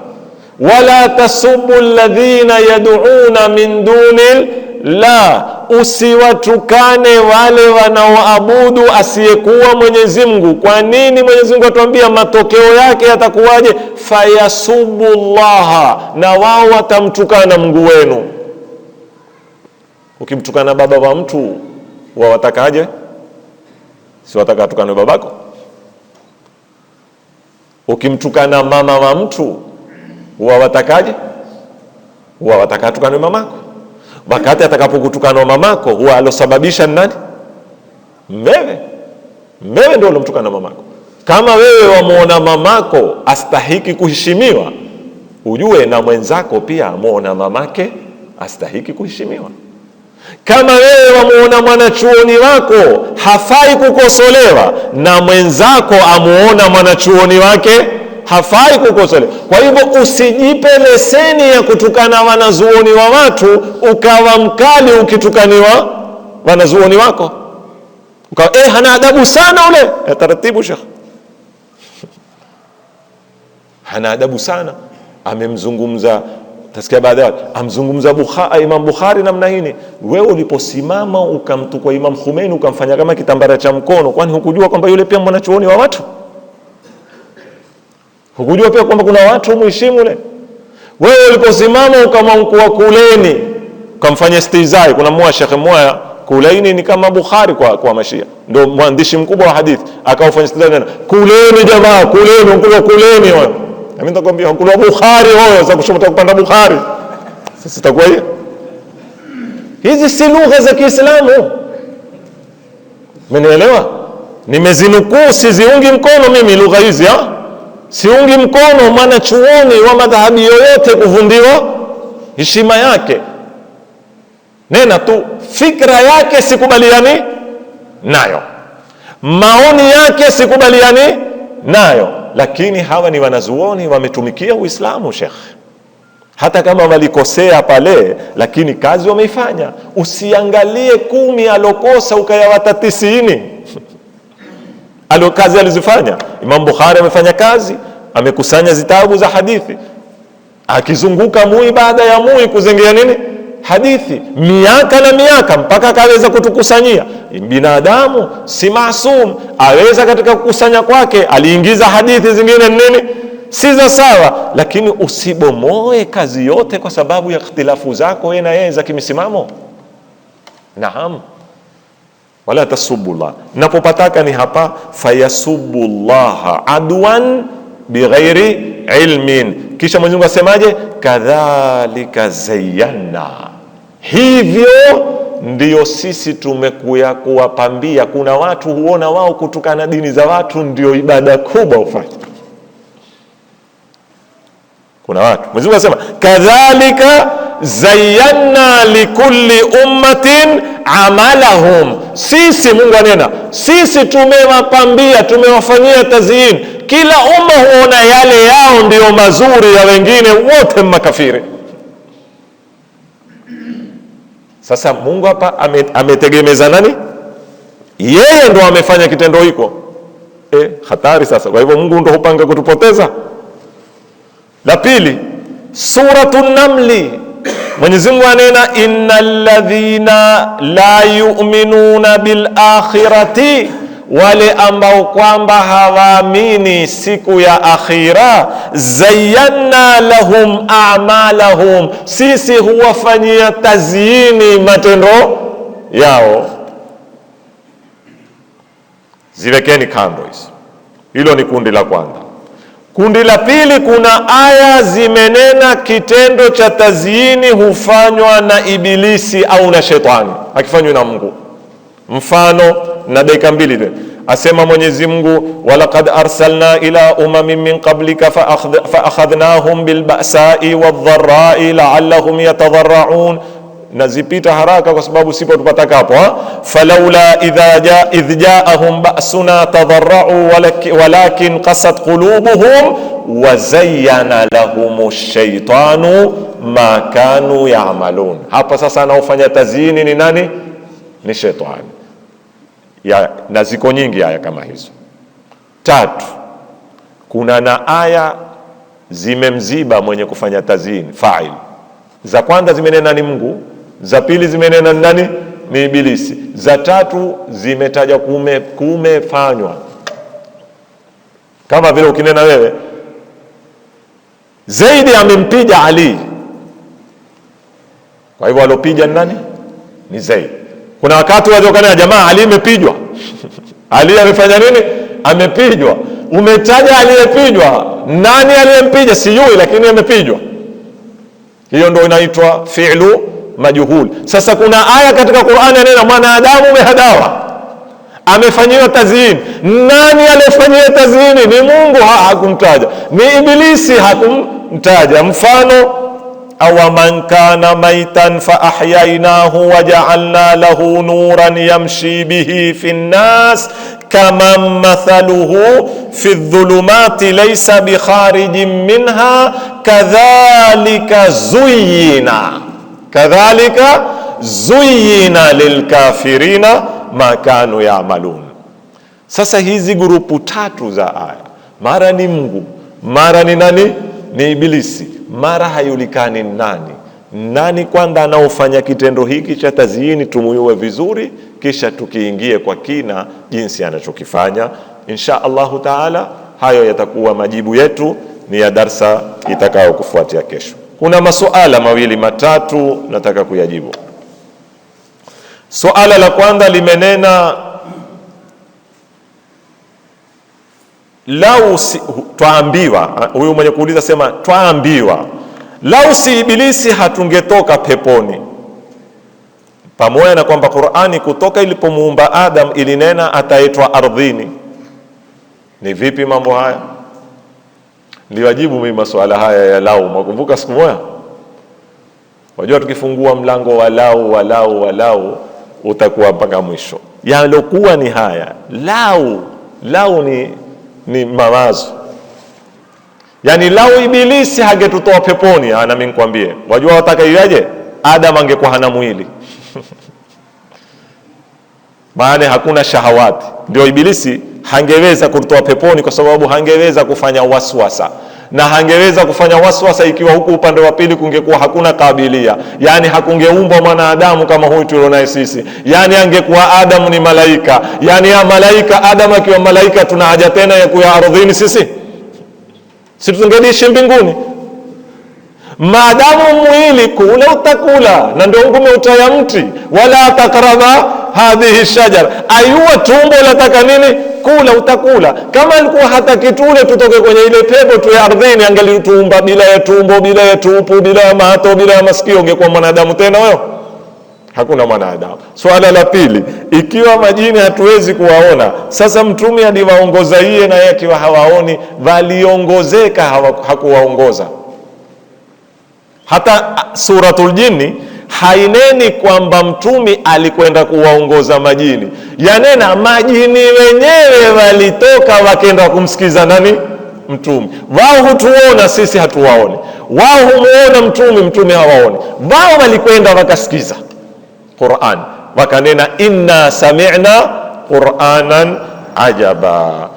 Wala tasubbu alladhina yad'una min duni la, usiwatukane wale wanaoabudu asiyekuwa Mwenyezi Mungu. Kwa nini Mwenyezi Mungu atuambia matokeo yake yatakuwaje? Fayasubbu Allah, na wao watamtukana Mungu wenu. Ukimtukana baba wa mtu wawatakaje? Si wataka atukane babako? Ukimtukana mama wa mtu wawatakaje? Wawataka atukane mamako. Wakati atakapokutukana mamako, huwa alosababisha nani? Wewe. Wewe ndio ulomtukana mamako. Kama wewe wamuona mamako astahiki kuheshimiwa, ujue na mwenzako pia amuona mamake astahiki kuheshimiwa. Kama wewe wamuona mwanachuoni wako hafai kukosolewa, na mwenzako amuona mwanachuoni wake hafai kukosolewa. Kwa hivyo usijipe leseni ya kutukana wanazuoni wa watu ukawa mkali ukitukaniwa wanazuoni wako. Ukawa hana adabu sana ule. Taratibu shekh. Hana adabu sana. Amemzungumza, tasikia baadaye amzungumza Imam Bukhari namna hii. Wewe uliposimama ukamtukwa Imam Khomeini ukamfanya kama kitambara cha mkono, kwani hukujua kwamba yule pia mwanachuoni wa watu? Hukujua pia kwamba kuna watu muheshimu ule? Wewe uliposimama ukamwamkua kuleni kamfanya istizai. Kuna mmoja shekhe mmoja Kulaini ni kama Bukhari kwa Mashia, ndio mwandishi mkubwa wa hadithi, akaufanya istizai, kuleni jamaa, kuleni wao. Mimi nitakwambia kula Bukhari hoyo za kushota kupanda Bukhari. Sasa itakuwa hiyo. Hizi si lugha za Kiislamu. Mmenielewa? Nimezinukuu, siziungi mkono mimi lugha hizi, siungi mkono maana chuoni wa madhahabi yoyote kuvundiwa heshima yake. Nena tu fikra yake sikubaliani nayo, maoni yake sikubaliani nayo, lakini hawa ni wanazuoni wametumikia Uislamu Sheikh. Hata kama walikosea pale, lakini kazi wameifanya. Usiangalie 10 alokosa ukayawata 90. Kazi alizofanya Imam Bukhari, amefanya kazi, amekusanya zitabu za hadithi, akizunguka mui baada ya mui kuzengea nini hadithi, miaka na miaka, mpaka akaweza kutukusanyia. Binadamu si maasum, aweza katika kukusanya kwake aliingiza hadithi zingine nini si za sawa, lakini usibomoe kazi yote kwa sababu ya ikhtilafu zako wewe na yeye za kimisimamo. Naam, wala tasubullah. Napopataka ni hapa, fayasubullah adwan bighairi ilmin. Kisha Mwenyezi Mungu asemaje? Kadhalika zayyana, hivyo ndio sisi tumekuya kuwapambia. Kuna watu huona wao kutukana dini za watu ndio ibada kubwa ufanye. Kuna watu Mwenyezi Mungu asema kadhalika zayyana likulli ummatin amalahum. Sisi, Mungu anena, sisi tumewapambia, tumewafanyia tazyin. Kila umma huona yale yao ndio mazuri, ya wengine wote makafiri. Sasa Mungu hapa ametegemeza nani? Yeye ndo amefanya kitendo hiko. Hatari sasa. Kwa hivyo Mungu ndo hupanga kutupoteza. La pili, Suratun Namli, Mwenyezi Mungu anena innal ladhina la yu'minuna bil akhirati, wale ambao kwamba hawaamini siku ya akhira, zayyana lahum a'malahum, sisi huwafanyia tazyini matendo yao. Ziwekeni kando hizo. Hilo ni kundi la kwanza. Kundi la pili, kuna aya zimenena kitendo cha tazyini hufanywa na ibilisi au na shetani, hakifanywi na Mungu. Mfano na dakika 2 asema Mwenyezi Mungu, walaqad arsalna ila umamin min qablika fa akhadhnahum bil ba'sa'i wadh-dharra'i la'allahum yatadharra'un. Nazipita haraka kwa sababu sipo tupataka hapo. Falaula idh ja'ahum ba'suna tadarra'u walakin qasat qulubuhum wa zayyana lahumush shaitanu ma kanu ya'malun. Hapa sasa anaofanya tazyini ni nani? Ni shetani. Na ziko nyingi aya kama hizo. 3, kuna na aya zimemziba mwenye kufanya tazyini fa'il. Za kwanza zimenena ni Mungu, za pili zimenena nani? Ni ibilisi, za 3 zimetaja kumefanywa. Kama vile ukinena wewe Zaidi amempiga Ali, kwa hivyo alopiga nani? Ni Zaid. Kuna wakati wajokana jamaa Ali imepigwa Ali amefanya nini? Amepigwa. Umetaja aliyepigwa, nani aliyempiga sijui, lakini amepigwa. Hiyo ndio inaitwa fi'lu majhul. Sasa kuna aya katika Qur'ani anena mwanadamu umehadawa, amefanyiwa tazyini. Nani aliyefanyia tazyini? Ni Mungu, hakumtaja. Ni ibilisi, hakumtaja. Mfano, aw man kana maitan fa ahyaynahu wa ja'alna lahu nuran yamshi bihi fi an-nas kama mathaluhu fi adh-dhulumati laysa bi kharijin minha kadhalika zuyyina lilkafirina ma kanu ya'malun. Sasa hizi grupu 3 za aya, mara ni Mungu, mara ni nani? Ni ibilisi, mara hayulikani nani kwanza anaofanya kitendo hiki cha tazyini. Tumuyue vizuri, kisha tukiingie kwa kina jinsi anachokifanya. Insha Allahu taala hayo yatakuwa majibu yetu ni ya darsa itakao kufuatia kesho. Kuna masuala mawili matatu nataka kuyajibu. Suala la kwanza limenena lau twaambiwa, huyu mwenye kuuliza sema twaambiwa, lau si ibilisi hatungetoka peponi. Pamoja na kwamba Qur'ani kutoka ilipomuumba Adam ilinena ataitwa ardhini. Ni vipi mambo haya? Niliwajibu mimi masuala haya ya lau. Mwakumbuka siku moja? Wajua tukifungua mlango wa lau utakuwa mpaka mwisho. Yalokuwa ni haya. Lau ni mawazo. Yani lau ibilisi hangetutoa peponi, na mimi nikwambie, wajua wataka iwaje? Adam angekuwa hana mwili. Maana hakuna shahawati. Ndio ibilisi hangeweza kutoa peponi kwa sababu hangeweza kufanya waswasa. Na hangeweza kufanya waswasa ikiwa huku upande wa pili kungekuwa hakuna kabilia. Yani hakungeumbwa mwanadamu kama huyu tulionaye sisi. Yani angekuwa Adam ni malaika. Yani ya malaika, Adam akiwa malaika, tuna haja tena ya kuya ardhini sisi? Si tungeishi mbinguni. Maadamu mwili kula utakula, na ndio ngume utaya mti, wala takraba hadhihi shajar. Ayua tumbo lataka nini? Kula utakula. Kama alikuwa hataki tule tutoke kwenye ile pepo tu ya ardhini, angelituumba bila ya tumbo, bila ya tupu, bila ya mato, bila ya masikio, ungekuwa mwanadamu tena wewe? Hakuna mwanadamu. Swala la pili, ikiwa majini hatuwezi kuwaona, sasa mtume aliwaongoza yeye na yeye akiwa hawaoni, waliongozeka hakuwaongoza. Hata suratul Jinni haineni kwamba mtumi alikwenda kuwaongoza majini, yanena majini wenyewe walitoka wakenda kumsikiza nani? Mtumi. Wao hutuona, sisi hatuwaoni. Wao humuona mtumi hawaoni. Wao walikwenda wakasikiza Qur'an, wakanena inna sami'na Qur'anan ajaba.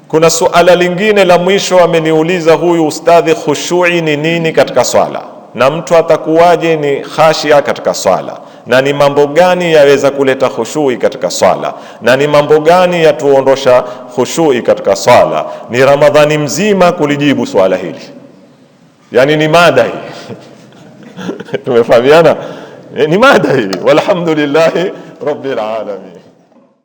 Kuna suala lingine la mwisho ameniuliza huyu ustadhi, khushu'i ni nini katika swala, na mtu atakuwaje ni khashia katika swala, na ni mambo gani yaweza kuleta khushui katika swala, na ni mambo gani yatuondosha khushui katika swala. Ni Ramadhani mzima kulijibu swala hili, yani ni mada hii. Tumefahamiana? Ni mada hii. Walhamdulillahi rabbil alamin.